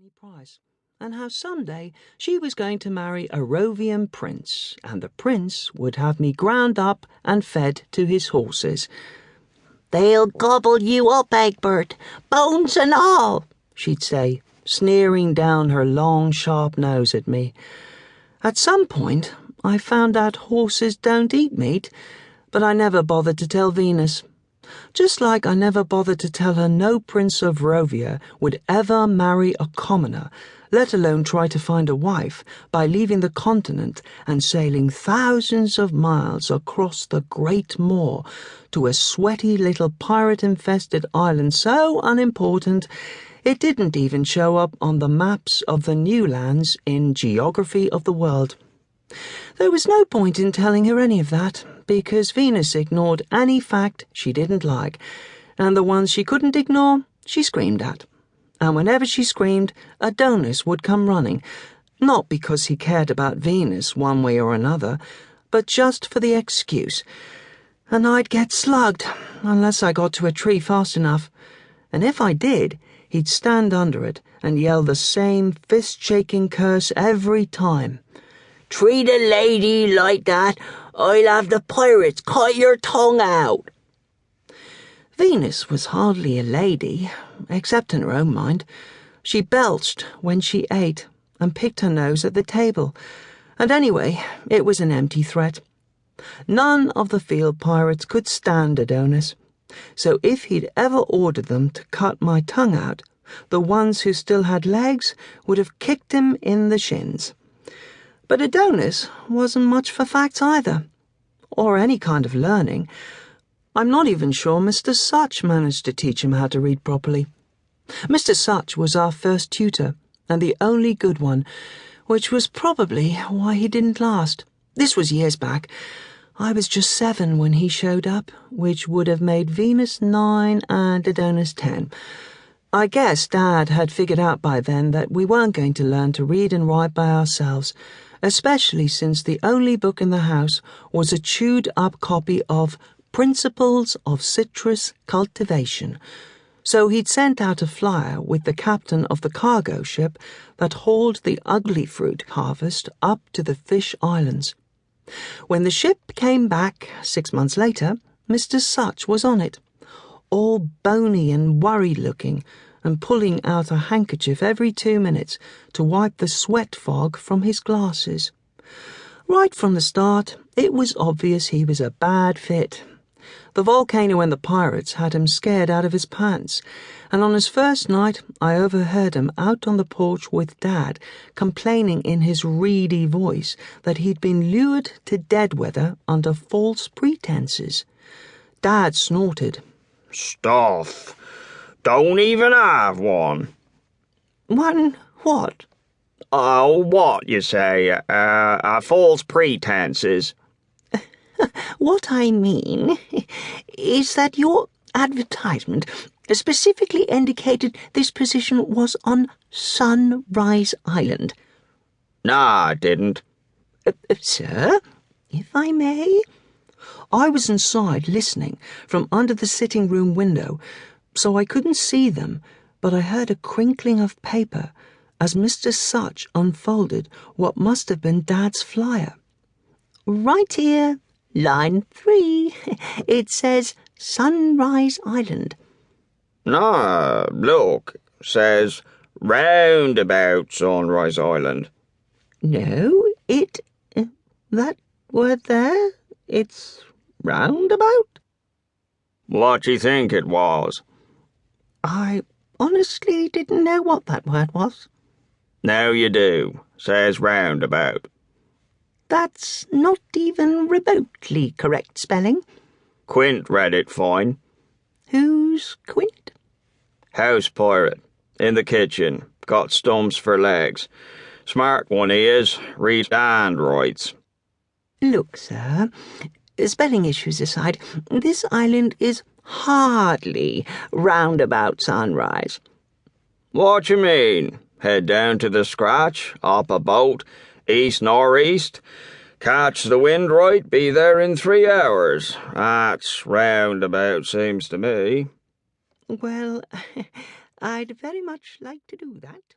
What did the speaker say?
any price, and how someday she was going to marry a Rovian prince, and the prince would have me ground up and fed to his horses. "They'll gobble you up, Egbert, bones and all," she'd say, sneering down her long, sharp nose at me. At some point, I found out horses don't eat meat, but I never bothered to tell Venus. Just like I never bothered to tell her no prince of Rovia would ever marry a commoner, let alone try to find a wife by leaving the continent and sailing thousands of miles across the Great Moor to a sweaty little pirate-infested island so unimportant it didn't even show up on the maps of the new lands in Geography of the World. There was no point in telling her any of that, because Venus ignored any fact she didn't like, and the ones she couldn't ignore, she screamed at. And whenever she screamed, Adonis would come running, not because he cared about Venus one way or another, but just for the excuse. And I'd get slugged, unless I got to a tree fast enough. And if I did, he'd stand under it and yell the same fist-shaking curse every time. "Treat a lady like that, I'll have the pirates cut your tongue out." Venus was hardly a lady, except in her own mind. She belched when she ate and picked her nose at the table. And anyway, it was an empty threat. None of the field pirates could stand Adonis, so if he'd ever ordered them to cut my tongue out, the ones who still had legs would have kicked him in the shins. But Adonis wasn't much for facts either, or any kind of learning. I'm not even sure Mr. Such managed to teach him how to read properly. Mr. Such was our first tutor, and the only good one, which was probably why he didn't last. This was years back. I was just 7 when he showed up, which would have made Venus 9 and Adonis 10. I guess Dad had figured out by then that we weren't going to learn to read and write by ourselves, especially since the only book in the house was a chewed-up copy of Principles of Citrus Cultivation. So he'd sent out a flyer with the captain of the cargo ship that hauled the ugly fruit harvest up to the Fish Islands. When the ship came back 6 months later, Mr. Such was on it, all bony and worried-looking, and pulling out a handkerchief every 2 minutes to wipe the sweat fog from his glasses. Right from the start, it was obvious he was a bad fit. The volcano and the pirates had him scared out of his pants, and on his first night I overheard him out on the porch with Dad, complaining in his reedy voice that he'd been lured to Deadweather under false pretenses. Dad snorted. "Stuff! Don't even have one." "One what?" "Oh, what, you say? False pretenses." "What I mean is that your advertisement specifically indicated this position was on Sunrise Island." "Nah, I didn't." Sir, if I may?" I was inside listening from under the sitting room window, so I couldn't see them, but I heard a crinkling of paper as Mr. Such unfolded what must have been Dad's flyer. "Right here, line 3. It says Sunrise Island." "Nah, look, says roundabout Sunrise Island." "No, that word there, it's roundabout." "What do you think it was?" "I honestly didn't know what that word was." "Now you do. Says roundabout." "That's not even remotely correct spelling." "Quint read it fine." "Who's Quint?" "House pirate. In the kitchen. Got stumps for legs. Smart one he is. Reads and writes." "Look, sir, spelling issues aside, this island is hardly roundabout Sunrise." "What you mean? Head down to the scratch, up a boat, east-nor'east, catch the wind right, be there in 3 hours. That's roundabout, seems to me." "Well, I'd very much like to do that."